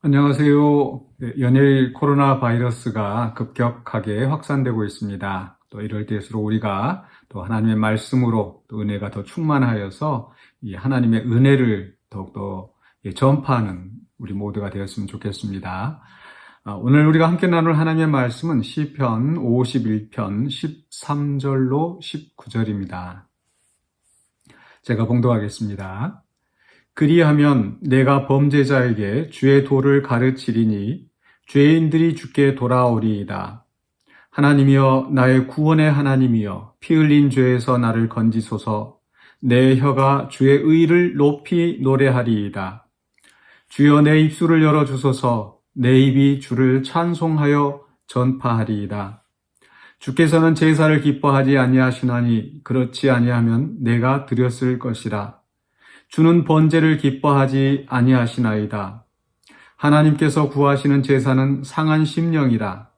안녕하세요. 연일 코로나 바이러스가 급격하게 확산되고 있습니다. 또 이럴 때일수록 우리가 또 하나님의 말씀으로 또 은혜가 더 충만하여서 이 하나님의 은혜를 더욱더 전파하는 우리 모두가 되었으면 좋겠습니다. 오늘 우리가 함께 나눌 하나님의 말씀은 시편 51편 13절로 19절입니다. 제가 봉독하겠습니다. 그리하면 내가 범죄자에게 주의 도를 가르치리니 죄인들이 주께 돌아오리이다. 하나님이여 나의 구원의 하나님이여 피 흘린 죄에서 나를 건지소서. 내 혀가 주의 의를 높이 노래하리이다. 주여 내 입술을 열어주소서. 내 입이 주를 찬송하여 전파하리이다. 주께서는 제사를 기뻐하지 아니하시나니 그렇지 아니하면 내가 드렸을 것이라. 주는 번제를 기뻐하지 아니하시나이다. 하나님께서 구하시는 제사는 상한 심령이라.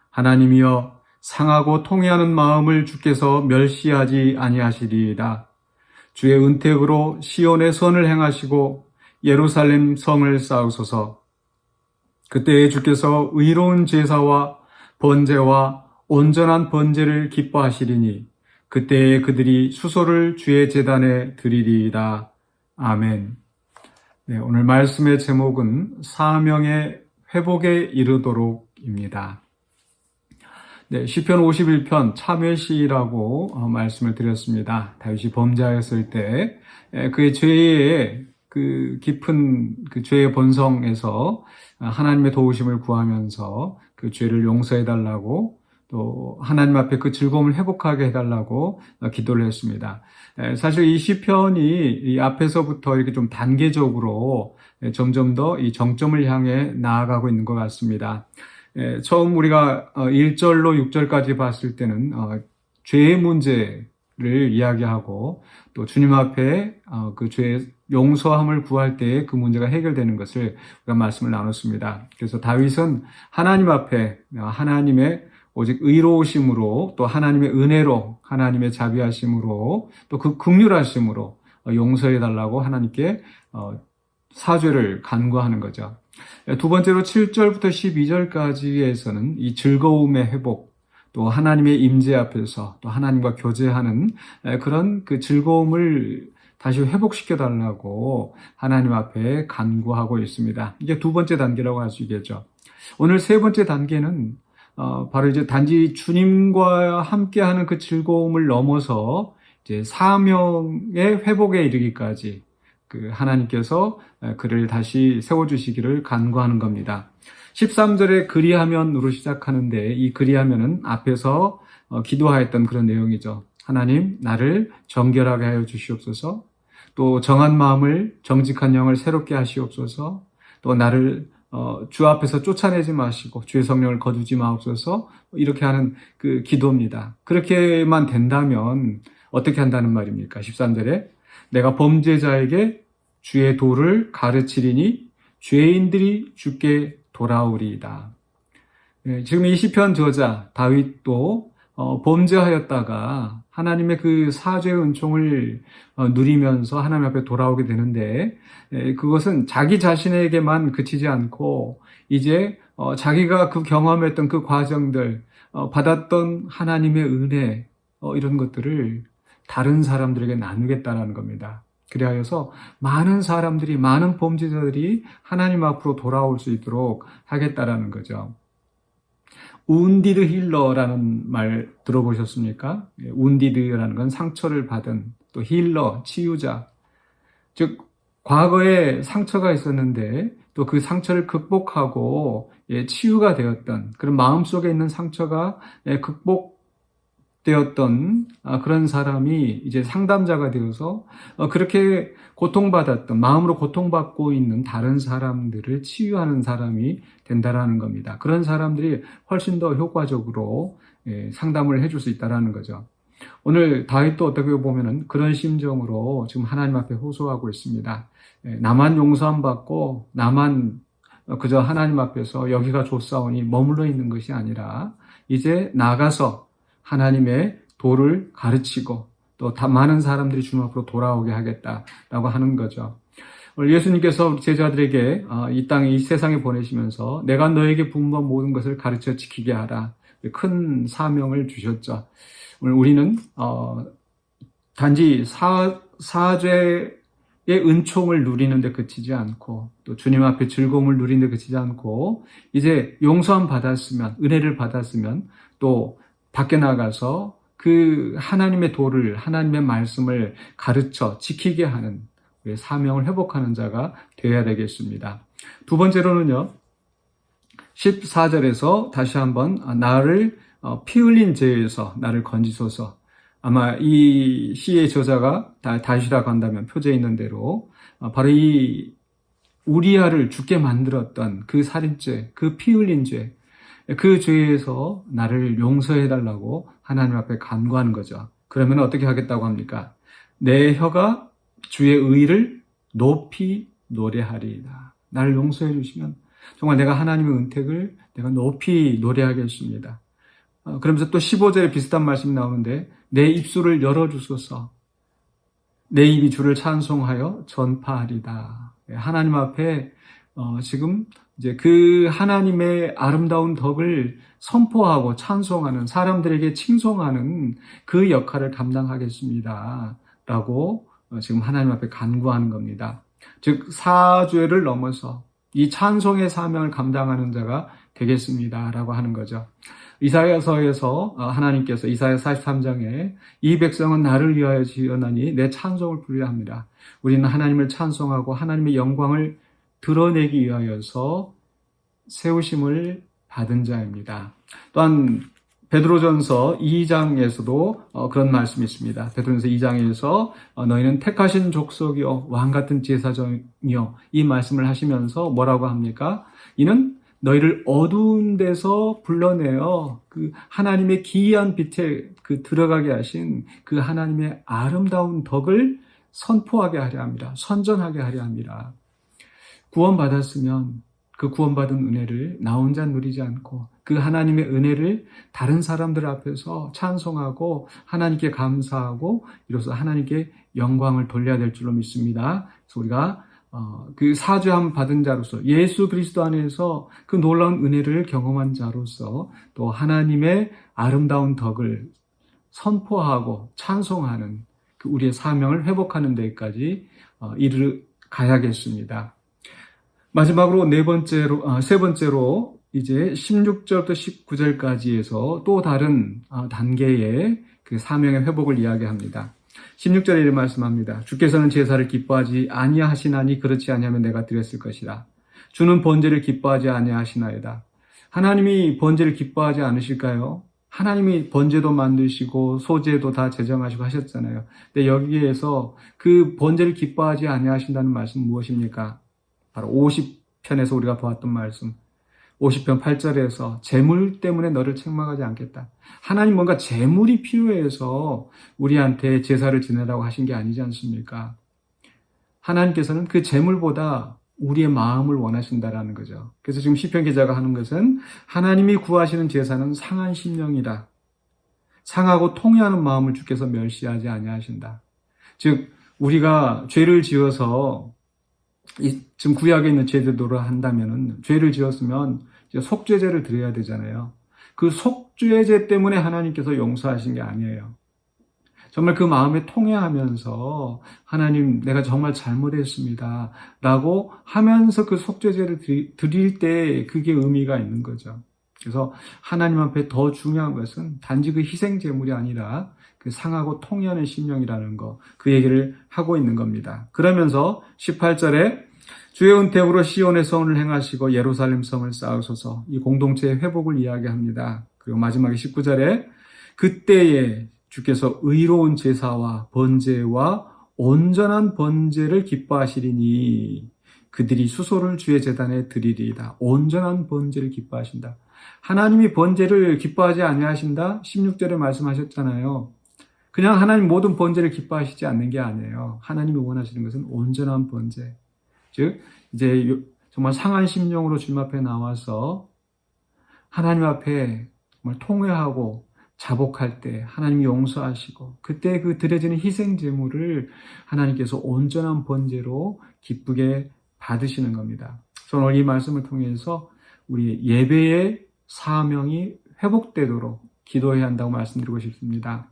하나님이여 상하고 통회하는 마음을 주께서 멸시하지 아니하시리이다. 주의 은택으로 시온의 선을 행하시고 예루살렘 성을 쌓으소서. 그때에 주께서 의로운 제사와 번제와 온전한 번제를 기뻐하시리니 그때에 그들이 수소를 주의 제단에 드리리이다. 아멘. 네, 오늘 말씀의 제목은 사명의 회복에 이르도록입니다. 네, 시편 51편 참회시라고 말씀을 드렸습니다. 다윗이 범죄하였을 때 그의 죄의 그 깊은 그 죄의 본성에서 하나님의 도우심을 구하면서 그 죄를 용서해 달라고 또 하나님 앞에 그 즐거움을 회복하게 해달라고 기도를 했습니다. 사실 이 시편이 이 앞에서부터 이렇게 좀 단계적으로 점점 더 이 정점을 향해 나아가고 있는 것 같습니다. 처음 우리가 1절로 6절까지 봤을 때는 죄의 문제를 이야기하고 또 주님 앞에 그 죄의 용서함을 구할 때에 그 문제가 해결되는 것을 우리가 말씀을 나눴습니다. 그래서 다윗은 하나님 앞에 하나님의 오직 의로우심으로 또 하나님의 은혜로 하나님의 자비하심으로 또 그 긍휼하심으로 용서해 달라고 하나님께 사죄를 간구하는 거죠. 두 번째로 7절부터 12절까지에서는 이 즐거움의 회복 또 하나님의 임재 앞에서 또 하나님과 교제하는 그런 그 즐거움을 다시 회복시켜 달라고 하나님 앞에 간구하고 있습니다. 이게 두 번째 단계라고 할 수 있겠죠. 오늘 세 번째 단계는 바로 이제 단지 주님과 함께하는 그 즐거움을 넘어서 이제 사명의 회복에 이르기까지 그 하나님께서 그를 다시 세워주시기를 간구하는 겁니다. 13절에 그리하면으로 시작하는데 이 그리하면은 앞에서 기도하였던 그런 내용이죠. 하나님 나를 정결하게 하여 주시옵소서. 또 정한 마음을 정직한 영을 새롭게 하시옵소서. 또 나를 주 앞에서 쫓아내지 마시고 주의 성령을 거두지 마옵소서. 이렇게 하는 그 기도입니다. 그렇게만 된다면 어떻게 한다는 말입니까? 13절에 내가 범죄자에게 주의 도를 가르치리니 죄인들이 주께 돌아오리이다. 지금 이 시편 저자 다윗도 범죄하였다가 하나님의 그 사죄의 은총을 누리면서 하나님 앞에 돌아오게 되는데 그것은 자기 자신에게만 그치지 않고 이제 자기가 그 경험했던 그 과정들 받았던 하나님의 은혜 이런 것들을 다른 사람들에게 나누겠다는 겁니다. 그리하여서 많은 사람들이 많은 범죄자들이 하나님 앞으로 돌아올 수 있도록 하겠다라는 거죠. 운디드 힐러라는 말 들어보셨습니까? 운디드라는 건 상처를 받은 또 힐러, 치유자. 즉 과거에 상처가 있었는데 또 그 상처를 극복하고 치유가 되었던 그런 마음속에 있는 상처가 극복되었던 그런 사람이 이제 상담자가 되어서 그렇게 고통받았던 마음으로 고통받고 있는 다른 사람들을 치유하는 사람이 된다라는 겁니다. 그런 사람들이 훨씬 더 효과적으로 상담을 해줄 수 있다라는 거죠. 오늘 다윗도 어떻게 보면은 그런 심정으로 지금 하나님 앞에 호소하고 있습니다. 나만 용서함 받고 나만 그저 하나님 앞에서 여기가 좋사오니 머물러 있는 것이 아니라 이제 나가서 하나님의 도를 가르치고 또 많은 사람들이 주님 앞으로 돌아오게 하겠다라고 하는 거죠. 오늘 예수님께서 제자들에게 이 땅에 이 세상에 보내시면서 내가 너에게 분부한 모든 것을 가르쳐 지키게 하라. 큰 사명을 주셨죠. 오늘 우리는 단지 사죄의 은총을 누리는 데 그치지 않고 또 주님 앞에 즐거움을 누리는 데 그치지 않고 이제 용서함 받았으면 은혜를 받았으면 또 밖에 나가서 그 하나님의 도를 하나님의 말씀을 가르쳐 지키게 하는 우리의 사명을 회복하는 자가 되어야 되겠습니다. 두 번째로는요. 14절에서 다시 한번 나를 피 흘린 죄에서 나를 건지소서. 아마 이 시의 저자가 다윗이라고 한다면 표제에 있는 대로 바로 이 우리아를 죽게 만들었던 그 살인죄, 그 피 흘린 죄, 그 죄에서 나를 용서해달라고 하나님 앞에 간구하는 거죠. 그러면 어떻게 하겠다고 합니까? 내 혀가 주의 의를 높이 노래하리이다. 나를 용서해 주시면 정말 내가 하나님의 은택을 내가 높이 노래하겠습니다. 그러면서 또 15절에 비슷한 말씀이 나오는데 내 입술을 열어주소서. 내 입이 주를 찬송하여 전파하리다. 하나님 앞에 지금 이제 그 하나님의 아름다운 덕을 선포하고 찬송하는 사람들에게 칭송하는 그 역할을 감당하겠습니다. 라고 지금 하나님 앞에 간구하는 겁니다. 즉 사죄를 넘어서 이 찬송의 사명을 감당하는 자가 되겠습니다. 라고 하는 거죠. 이사야서에서 하나님께서 이사야 43장에 이 백성은 나를 위하여 지었나니 내 찬송을 부르려 합니다. 우리는 하나님을 찬송하고 하나님의 영광을 드러내기 위하여서 세우심을 받은 자입니다. 또한 베드로전서 2장에서도 그런 말씀이 있습니다. 베드로전서 2장에서 너희는 택하신 족속이요 왕같은 제사장이요 이 말씀을 하시면서 뭐라고 합니까? 이는 너희를 어두운 데서 불러내어 그 하나님의 기이한 빛에 그 들어가게 하신 그 하나님의 아름다운 덕을 선포하게 하려 합니다. 선전하게 하려 합니다. 구원받았으면 그 구원받은 은혜를 나 혼자 누리지 않고 그 하나님의 은혜를 다른 사람들 앞에서 찬송하고 하나님께 감사하고 이로써 하나님께 영광을 돌려야 될 줄로 믿습니다. 그래서 우리가 그 사죄함 받은 자로서 예수 그리스도 안에서 그 놀라운 은혜를 경험한 자로서 또 하나님의 아름다운 덕을 선포하고 찬송하는 그 우리의 사명을 회복하는 데까지 가야겠습니다. 마지막으로 세 번째로 이제 16절부터 19절까지에서 또 다른 단계의 그 사명의 회복을 이야기합니다. 16절에 이렇게 말씀합니다. 주께서는 제사를 기뻐하지 아니하시나니 그렇지 아니하면 내가 드렸을 것이라. 주는 번제를 기뻐하지 아니하시나이다. 하나님이 번제를 기뻐하지 않으실까요? 하나님이 번제도 만드시고 소제도 다 제정하시고 하셨잖아요. 근데 여기에서 그 번제를 기뻐하지 아니하신다는 말씀은 무엇입니까? 바로 50편에서 우리가 보았던 말씀. 50편 8절에서 재물 때문에 너를 책망하지 않겠다. 하나님 뭔가 재물이 필요해서 우리한테 제사를 지내라고 하신 게 아니지 않습니까? 하나님께서는 그 재물보다 우리의 마음을 원하신다라는 거죠. 그래서 지금 시편 기자가 하는 것은 하나님이 구하시는 제사는 상한 심령이다. 상하고 통회하는 마음을 주께서 멸시하지 아니하신다. 즉 우리가 죄를 지어서 지금 구약에 있는 제도로 한다면은 죄를 지었으면 이제 속죄제를 드려야 되잖아요. 그 속죄제 때문에 하나님께서 용서하신 게 아니에요. 정말 그 마음에 통회하면서 하나님 내가 정말 잘못했습니다 라고 하면서 그 속죄제를 드릴 때 그게 의미가 있는 거죠. 그래서 하나님 앞에 더 중요한 것은 단지 그 희생제물이 아니라 그 상하고 통회하는 심령이라는 거, 그 얘기를 하고 있는 겁니다. 그러면서 18절에 주의 은택으로 시온의 성을 행하시고 예루살렘 성을 쌓으소서, 이 공동체의 회복을 이야기합니다. 그리고 마지막에 19절에 그때에 주께서 의로운 제사와 번제와 온전한 번제를 기뻐하시리니 그들이 수소를 주의 제단에 드리리이다. 온전한 번제를 기뻐하신다. 하나님이 번제를 기뻐하지 아니하신다? 16절에 말씀하셨잖아요. 그냥 하나님 모든 번제를 기뻐하시지 않는 게 아니에요. 하나님이 원하시는 것은 온전한 번제. 즉 이제 정말 상한 심령으로 주님 앞에 나와서 하나님 앞에 정말 통회하고 자복할 때 하나님이 용서하시고 그때 그 드려지는 희생 제물을 하나님께서 온전한 번제로 기쁘게 받으시는 겁니다. 저는 오늘 이 말씀을 통해서 우리 예배의 사명이 회복되도록 기도해야 한다고 말씀드리고 싶습니다.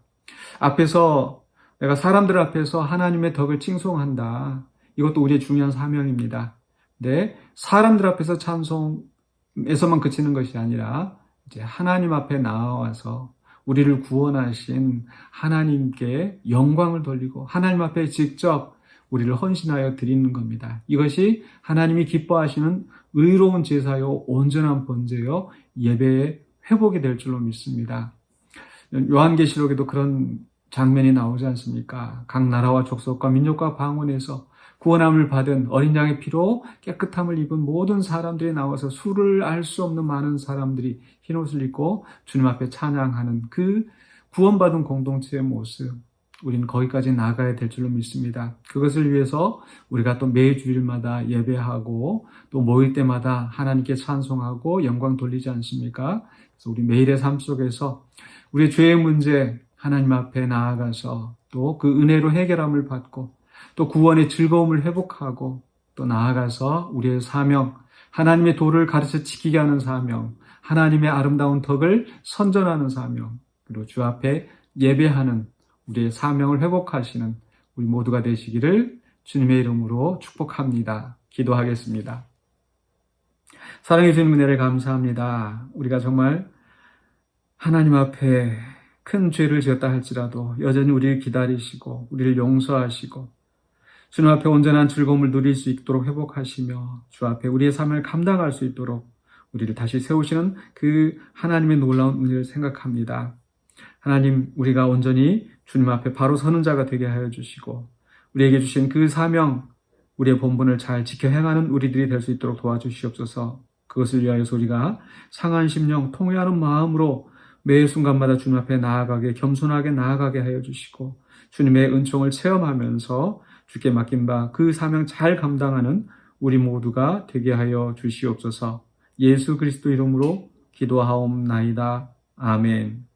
앞에서 내가 사람들 앞에서 하나님의 덕을 칭송한다. 이것도 우리의 중요한 사명입니다. 근데 사람들 앞에서 찬송에서만 그치는 것이 아니라 이제 하나님 앞에 나와서 우리를 구원하신 하나님께 영광을 돌리고 하나님 앞에 직접 우리를 헌신하여 드리는 겁니다. 이것이 하나님이 기뻐하시는 의로운 제사요 온전한 번제요 예배의 회복이 될 줄로 믿습니다. 요한계시록에도 그런 장면이 나오지 않습니까? 각 나라와 족속과 민족과 방언에서 구원함을 받은 어린 양의 피로 깨끗함을 입은 모든 사람들이 나와서 수를 알 수 없는 많은 사람들이 흰옷을 입고 주님 앞에 찬양하는 그 구원받은 공동체의 모습, 우리는 거기까지 나아가야 될 줄로 믿습니다. 그것을 위해서 우리가 또 매주일마다 예배하고 또 모일 때마다 하나님께 찬송하고 영광 돌리지 않습니까? 그래서 우리 매일의 삶 속에서 우리의 죄의 문제 하나님 앞에 나아가서 또 그 은혜로 해결함을 받고 또 구원의 즐거움을 회복하고 또 나아가서 우리의 사명, 하나님의 도를 가르쳐 지키게 하는 사명, 하나님의 아름다운 덕을 선전하는 사명, 그리고 주 앞에 예배하는 우리의 사명을 회복하시는 우리 모두가 되시기를 주님의 이름으로 축복합니다. 기도하겠습니다. 사랑해 주님 은혜를 감사합니다. 우리가 정말 하나님 앞에 큰 죄를 지었다 할지라도 여전히 우리를 기다리시고 우리를 용서하시고 주님 앞에 온전한 즐거움을 누릴 수 있도록 회복하시며 주 앞에 우리의 삶을 감당할 수 있도록 우리를 다시 세우시는 그 하나님의 놀라운 은혜를 생각합니다. 하나님, 우리가 온전히 주님 앞에 바로 서는 자가 되게 하여 주시고 우리에게 주신 그 사명, 우리의 본분을 잘 지켜 행하는 우리들이 될 수 있도록 도와주시옵소서. 그것을 위하여서 우리가 상한 심령, 통회하는 마음으로 매 순간마다 주님 앞에 나아가게, 겸손하게 나아가게 하여 주시고 주님의 은총을 체험하면서 주께 맡긴 바 그 사명 잘 감당하는 우리 모두가 되게 하여 주시옵소서. 예수 그리스도 이름으로 기도하옵나이다. 아멘.